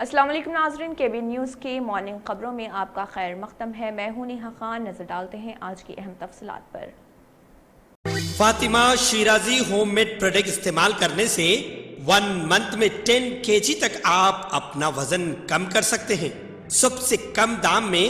अस्सलाम वालेकुम नाज़रीन, केबी न्यूज़ की मॉर्निंग खबरों में आपका खैर मक़दम है। मैं हूं नेहा खान। नजर डालते हैं आज की अहम तफसीलात पर। फातिमा शिराजी होममेड प्रोडक्ट इस्तेमाल करने से 1 मंथ में 10 kg तक आप अपना वजन कम कर सकते हैं। सबसे कम दाम में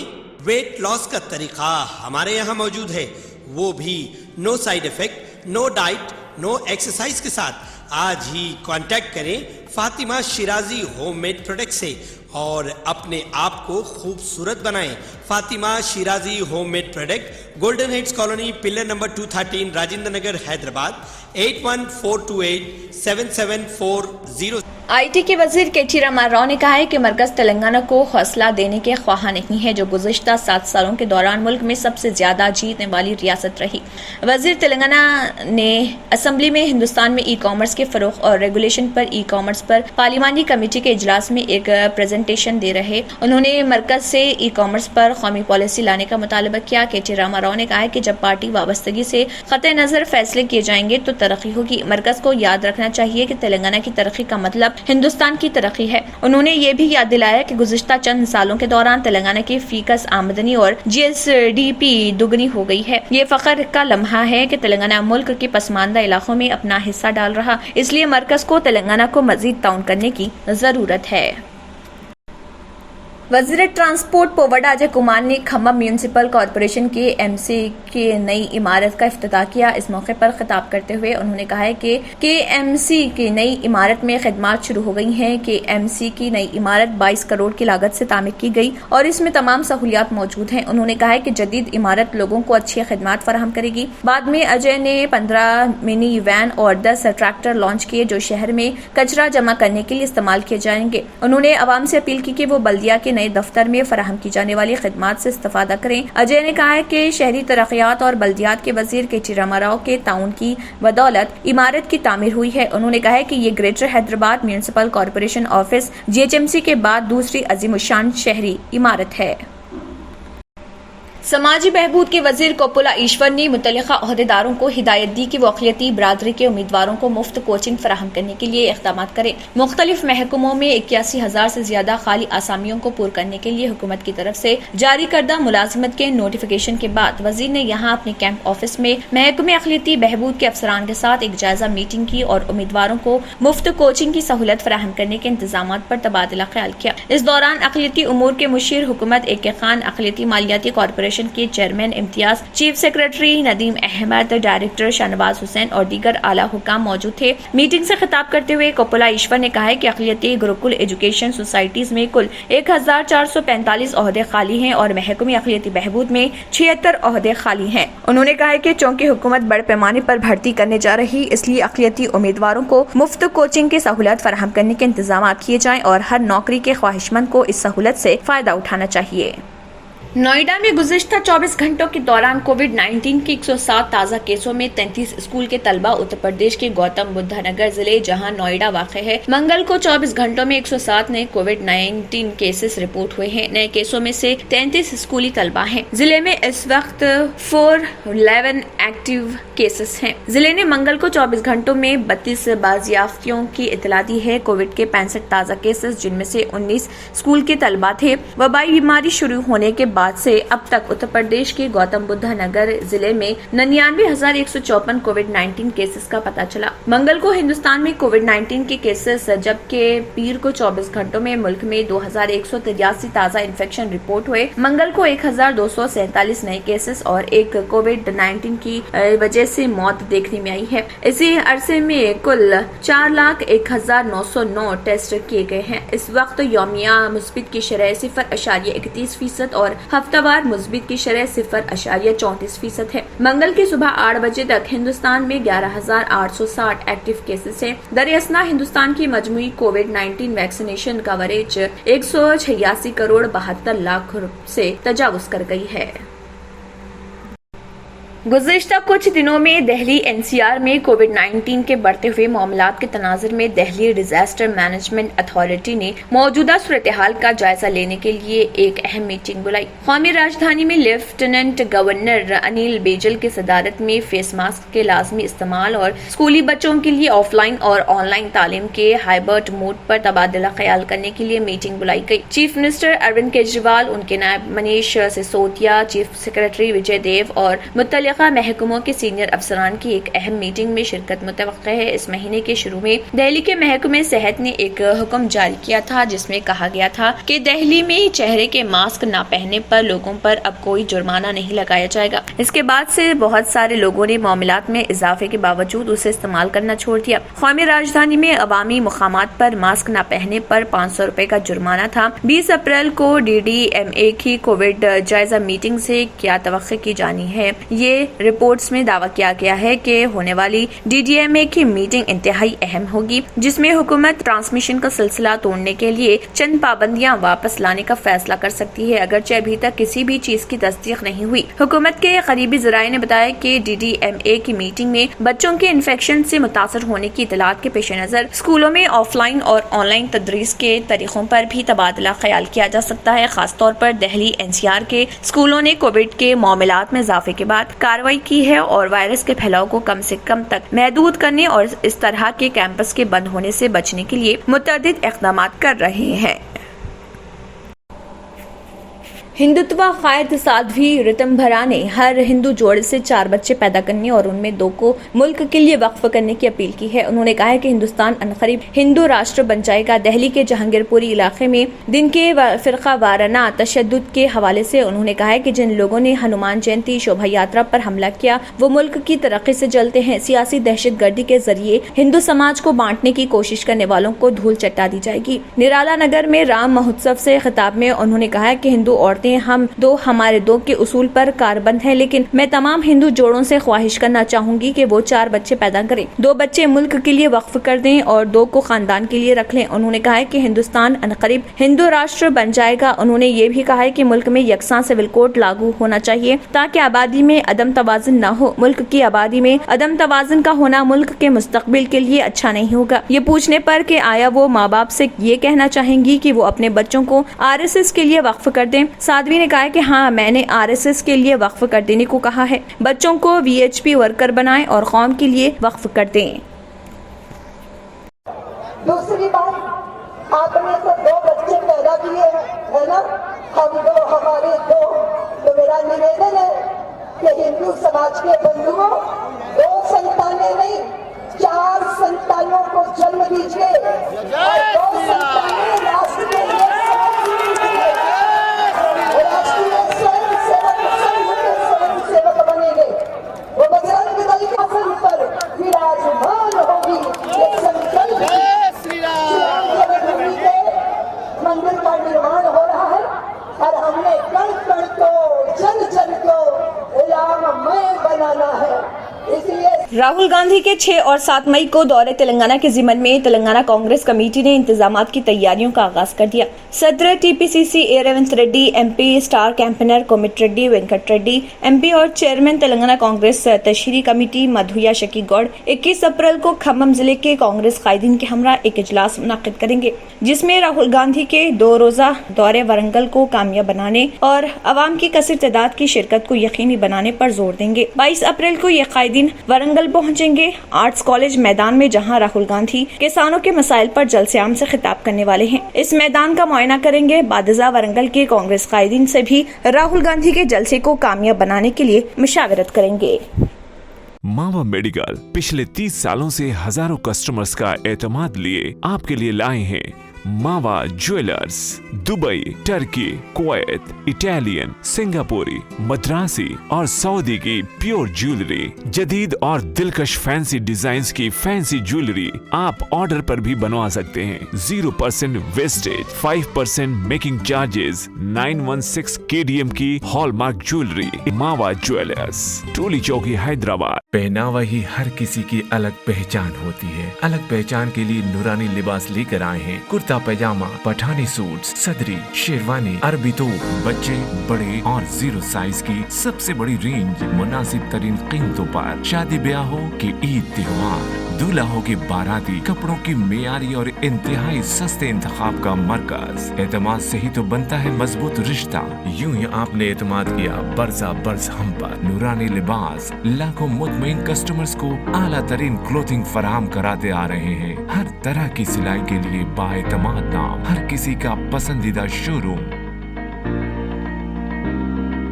वेट लॉस का तरीका हमारे यहाँ मौजूद है, वो भी no side effect, no diet, no exercise के साथ। आज ही कांटेक्ट करें फातिमा शिराजी होममेड प्रोडक्ट से और अपने आप को खूबसूरत बनाएं। Fatima Shirazi homemade product, golden heads colony, pillar number 213, Rajendra Nagar, Hyderabad 8142877440। IT के वजीर KT रामाराव ने कहा है कि मरकज तेलंगाना को हौसला देने के ख्वाह नहीं है, जो गुज़िश्ता 7 सालों के दौरान मुल्क में सबसे ज्यादा जीतने वाली रियासत रही। वजीर तेलंगाना ने असम्बली में हिंदुस्तान में ई कॉमर्स के फरोग और रेगुलेशन पर ई कॉमर्स पर पार्लिमानी कमेटी के इजलास में एक प्रेजेंटेशन दे रहे उन्होंने मरकज से ई कॉमर्स पर कौमी पॉलिसी लाने का मुतालबा किया। KT रामाराव ने कहा है कि जब पार्टी वाबस्तगी से क़त्ए नज़र फैसले किए जाएंगे तो तरक्की होगी। मरकज को याद रखना चाहिए कि तेलंगाना की तरक्की का मतलब हिंदुस्तान की तरक्की है। उन्होंने ये भी याद दिलाया कि गुज़िश्ता चंद सालों के दौरान तेलंगाना की फीकस आमदनी और GSDP दुगनी हो गई है। ये फख्र का लम्हा है कि तेलंगाना मुल्क के पसमानदा इलाकों में अपना हिस्सा डाल रहा, इसलिए मरकज को तेलंगाना को मजीद ताउन करने की जरूरत है। वज़ीर ट्रांसपोर्ट पोवड़ा अजय कुमार ने खम्मम म्यूनिसिपल कॉरपोरेशन के MC की नई इमारत का इफ्तिताह किया। इस मौके पर खिताब करते हुए उन्होंने कहा है कि KMC की नई इमारत में खिदमात शुरू हो गई हैं। KMC की नई इमारत 22 करोड़ की लागत से तामीर की गई और इसमें तमाम सहूलियात मौजूद हैं। उन्होंने कहा है कि जदीद इमारत लोगों को अच्छी खिदमात फराहम करेगी। बाद में अजय ने 15 मिनी वैन और 10 ट्रैक्टर लॉन्च किए जो शहर में कचरा जमा करने के लिए इस्तेमाल किए जाएंगे। उन्होंने आवाम से अपील की कि वो बल्दिया के नए दफ्तर में फराहम की जाने वाली खिदमात से इस्तेफादा करें। अजय ने कहा है कि शहरी तरक्यात और बल्दियात के वजीर KT रामाराव के ताउन की बदौलत इमारत की तामीर हुई है। उन्होंने कहा है कि ये greater Hyderabad municipal corporation office GHMC के बाद दूसरी अजीमुशान शहरी इमारत है। समाजी बहबूद के वजीर कोपुला ईश्वर ने मुतल्लिका ओहदेदारों को हिदायत दी कि वो अक़लियती बरादरी के उम्मीदवारों को मुफ्त कोचिंग फराहम करने के लिए इक़दाम करें। मुख्तलिफ महकमों में 81,000 से ज्यादा खाली आसामियों को पूर करने के लिए हुकूमत की तरफ से जारी करदा मुलाजिमत के नोटिफिकेशन के बाद वजीर ने यहाँ अपने कैंप ऑफिस में महकमे अक़लियती बहबूद के अफसरान के साथ एक जायजा मीटिंग की और उम्मीदवारों को मुफ्त कोचिंग की सहूलत फराहम करने के इंतजाम पर तबादला ख्याल किया। इस दौरान अक़लियती उमूर के मुशीर हुकूमत AK खान, अक़लियती मालियाती कॉरपोरेशन के chairman Imtiaz, chief secretary Nadeem Ahmed, director Shahnawaz Hussain और दीगर आला हुकाम मौजूद थे। मीटिंग से खिताब करते हुए कोपुला ईश्वर ने कहा है कि अक़लियती गुरुकुल एजुकेशन सोसाइटीज में कुल 1445 ओहदे खाली हैं और महकमे अक़लियती बहबूद में 76 ओहदे खाली हैं। उन्होंने कहा है कि चूंकि हुकूमत बड़े पैमाने पर भर्ती करने जा रही, इसलिए अक़लियती उम्मीदवारों को मुफ्त कोचिंग की सहूलत फराहम करने के इंतजाम किए जाएं और हर नौकरी के ख्वाहिशमंद को इस सहूलत से फायदा उठाना चाहिए। नोएडा में गुज़िश्ता 24 घंटों के दौरान कोविड-19 के 107 ताज़ा केसों में 33 स्कूल के तलबा उत्तर प्रदेश के गौतम बुद्ध नगर जिले जहां नोएडा वाक़ है। मंगल को 24 घंटों में 107 नए कोविड-19 केसेस रिपोर्ट हुए हैं। नए केसों में से 33 स्कूली तलबा हैं। जिले में इस वक्त 411 एक्टिव केसेस हैं। जिले ने मंगल को 24 घंटों में 32 बाजियाफ्तियों की इतला दी है। कोविड के 65 ताज़ा केसेस, जिनमें से 19 स्कूल के तलबा थे। वबाई बीमारी शुरू होने के बाद से अब तक उत्तर प्रदेश के गौतम बुद्ध नगर जिले में 99,154 कोविड-19 केसेस का पता चला। मंगल को हिंदुस्तान में कोविड-19 के केसेस, जबकि पीर को 24 घंटों में मुल्क में 2,183 ताज़ा इन्फेक्शन रिपोर्ट हुए। मंगल को 1,247 नए केसेस और एक कोविड-19 की वजह से मौत देखने में आई है। इसी अरसे में कुल 4,01,909 टेस्ट किए गए हैं। इस वक्त यौमिया मुस्बित की शरह 0.31% और हफ्तावार मुस्बित की शरह 0.34% है। मंगल की सुबह 8 बजे तक हिंदुस्तान में 11,860 एक्टिव केसेस हैं। दरअसल हिंदुस्तान की मजमूई कोविड-19 वैक्सीनेशन कवरेज 186 करोड़ 72 लाख से तजावुज कर गई है। गुज़िश्ता कुछ दिनों में दिल्ली एनसीआर में कोविड-19 के बढ़ते हुए मामलात के तनाज़ुर में दिल्ली डिजास्टर मैनेजमेंट अथॉरिटी ने मौजूदा सूरत-ए-हाल का जायजा लेने के लिए एक अहम मीटिंग बुलाई। कौमी राजधानी में लेफ्टिनेंट गवर्नर अनिल बैजल की सदारत में फेस मास्क के लाजमी इस्तेमाल और स्कूली बच्चों के लिए ऑफलाइन और ऑनलाइन तालीम के हाइब्रिड मोड पर तबादला ख्याल करने के लिए मीटिंग बुलाई गई। चीफ मिनिस्टर अरविंद केजरीवाल, उनके नायब मनीष सिसोदिया, चीफ सेक्रेटरी विजय देव और मुतल्लिका महकमों के सीनियर अफसरान की एक अहम मीटिंग में शिरकत मुतवक्किल है। इस महीने के शुरू में दिल्ली के महकमे सेहत ने एक हुक्म जारी किया था जिसमें कहा गया था कि दिल्ली में चेहरे के मास्क न पहनने पर लोगों पर अब कोई जुर्माना नहीं लगाया जाएगा। इसके बाद से बहुत सारे लोगों ने मामलात में इजाफे के बावजूद उसे इस्तेमाल करना छोड़ दिया। कौमी राजधानी में अवामी मुकामात पर मास्क न पहनने पर 500 रुपए का जुर्माना था। 20 अप्रैल को DDMA की कोविड जायजा मीटिंग से क्या तवक्को की जानी है। ये रिपोर्ट्स में दावा किया गया है कि होने वाली DDMA की मीटिंग इंतहाई अहम होगी, जिसमें हुकूमत ट्रांसमिशन का सिलसिला तोड़ने के लिए चंद पाबंदियां वापस लाने का फैसला कर सकती है। अगरचे अभी तक किसी भी चीज की तस्दीक नहीं हुई। हुकूमत के करीबी ज़राए ने बताया कि DDMA की मीटिंग में बच्चों के इन्फेक्शन से मुतासर होने की इतलात के पेश नजर स्कूलों में ऑफलाइन और ऑनलाइन तदरीस के तरीकों पर भी तबादला ख्याल किया जा सकता है। खासतौर पर दिल्ली NCR के स्कूलों ने कोविड के मामलात में इजाफे के बाद कार्रवाई की है और वायरस के फैलाव को कम से कम तक महदूद करने और इस तरह के कैंपस के बंद होने से बचने के लिए मुतअद्दिद इक़दाम कर रहे हैं। हिंदुत्व कायद साध्वी ऋतंभरा ने हर हिंदू जोड़े से 4 बच्चे पैदा करने और उनमें 2 को मुल्क के लिए वक्फ करने की अपील की है। उन्होंने कहा है कि हिंदुस्तान अनकरीब हिंदू राष्ट्र बन जाएगा। दिल्ली के जहांगीरपुरी इलाके में दिन के फिरका वाराना तशद्दुद के हवाले से उन्होंने कहा है कि जिन लोगों ने हनुमान जयंती शोभा यात्रा पर हमला किया वो मुल्क की तरक्की से जलते हैं। सियासी दहशत गर्दी के जरिए हिंदू समाज को बांटने की कोशिश करने वालों को धूल चटा दी जाएगी। निराला नगर में राम महोत्सव से खिताब में उन्होंने कहा है कि हिंदू औरतें हम 2 हमारे 2 के उसूल पर कारबंद है, लेकिन मैं तमाम हिंदू जोड़ों से ख्वाहिश करना चाहूंगी कि वो 4 बच्चे पैदा करें। 2 बच्चे मुल्क के लिए वक्फ कर दें और 2 को खानदान के लिए रख लें। उन्होंने कहा है कि हिंदुस्तान अनकरीब हिंदू राष्ट्र बन जाएगा। उन्होंने ये भी कहा है कि मुल्क में यकसां सिविल कोड लागू होना चाहिए ताकि आबादी में अदम तवाज़ुन न हो। मुल्क की आबादी में अदम तवाज़ुन का होना मुल्क के मुस्तकबिल के लिए अच्छा नहीं होगा। ये पूछने पर कि आया वो माँ बाप से ये कहना चाहेंगी कि वो अपने बच्चों को RSS के लिए वक्फ कर दें। साध्वी ने कहा है कि हाँ, मैंने RSS के लिए वक्फ कर देने को कहा है। बच्चों को VHP वर्कर बनाएं और कौम के लिए वक्फ कर दें। दूसरी बात, आपने तो 2 बच्चे पैदा किए हैं, है ना? हम 2 हमारे 2। तो मेरा निवेदन है कि हिंदू समाज के बंधुओं 2 संतानें नहीं 4 संतानों को जन्म दीजिए और 2 संतानें राष्ट्र के लिए राष्ट्रीय स्वयं सेवक बनेंगे। वो बजरंग दल के आसन पर विराजमान होगी। ये संकल्प जन्मभूमि के मंदिर का निर्माण हो रहा है और हमने कण कण को जन जन को राममय बनाना है। इसलिए राहुल गांधी के 6 और 7 मई को दौरे तेलंगाना के जिम्मन में तेलंगाना कांग्रेस कमेटी ने इंतजामात की तैयारियों का आगाज कर दिया। सदर TPCC ए Revanth Reddy, MP star campaigner Komati Reddy, Venkat Reddy MP और चेयरमैन तेलंगाना कांग्रेस तशहीरी कमेटी मधुया शकी गौड़ 21 अप्रैल को खम्मम जिले के कांग्रेस कायदीन के हमरा एक इजलास मुनक्किद करेंगे, जिसमें राहुल गांधी के 2 रोजा दौरे वरंगल को कामयाब बनाने और अवाम की कसीर तादाद की शिरकत को यकीनी बनाने पर जोर देंगे। 22 अप्रैल को ये कायदीन वरंगल पहुंचेंगे आर्ट्स कॉलेज मैदान में, जहां राहुल गांधी किसानों के मसाइल पर जलसे-आम से खिताब करने वाले हैं। इस मैदान का मुआयना करेंगे। बादजा वरंगल के कांग्रेस कायदीन से भी राहुल गांधी के जलसे को कामयाब बनाने के लिए मुशावरत करेंगे। मावा मेडिकल पिछले 30 सालों से हजारों कस्टमर्स का एतमाद लिए आपके लिए लाए हैं मावा jewellers. Dubai, Turkey, Kuwait, Italian, सिंगापुरी, मद्रासी और सऊदी की प्योर ज्वेलरी, जदीद और दिलकश फैंसी डिजाइन्स की फैंसी ज्वेलरी आप ऑर्डर पर भी बनवा सकते हैं। 0% वेस्टेज, 5% मेकिंग चार्जेस, 916 KDM की हॉलमार्क ज्वेलरी। मावा ज्वेलर्स, टोली चौकी, हैदराबाद। पहनावा ही हर किसी की अलग पहचान होती है। अलग पहचान के लिए नूरानी लिबास लेकर आए हैं कुर्ता कुर्ता पैजामा, पठानी सूट, सदरी, शेरवानी, अरबी तोप, बच्चे, बड़े और 0 साइज की सबसे बड़ी रेंज मुनासिब तरीन कीमतों पर। शादी ब्याह हो कि ईद त्योहार, दूल्हा हो कि बाराती, कपड़ों की मेयारी और इंतहाई सस्ते इंतखाब का मरकज। एतमाद से ही तो बनता है मजबूत रिश्ता। यूं ही आपने एतमाद किया बरसा बरस हम पर। नूरानी लिबास लाखों मुतमईन कस्टमर्स को आला तरीन क्लोथिंग फराहम कराते आ रहे हैं। हर तरह की सिलाई के लिए बाएतमाद नाम, हर किसी का पसंदीदा showroom.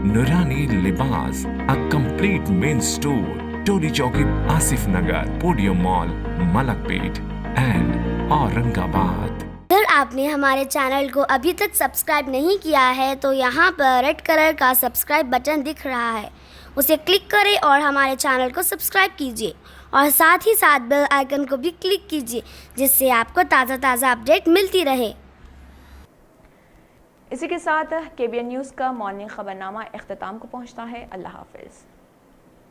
Noorani Libas, a complete men store, Toli Chowki, Asif Nagar, podium mall, Malakpet and Aurangabad. अगर आपने हमारे चैनल को अभी तक सब्सक्राइब नहीं किया है तो यहाँ पर रेड कलर का सब्सक्राइब बटन दिख रहा है, उसे क्लिक करें और हमारे चैनल को सब्सक्राइब कीजिए और साथ ही साथ बेल आइकन को भी क्लिक कीजिए, जिससे आपको ताज़ा अपडेट मिलती रहे। इसी के साथ KBN न्यूज़ का मॉर्निंग खबरनामा इख्तिताम को पहुंचता है। अल्लाह हाफिज़।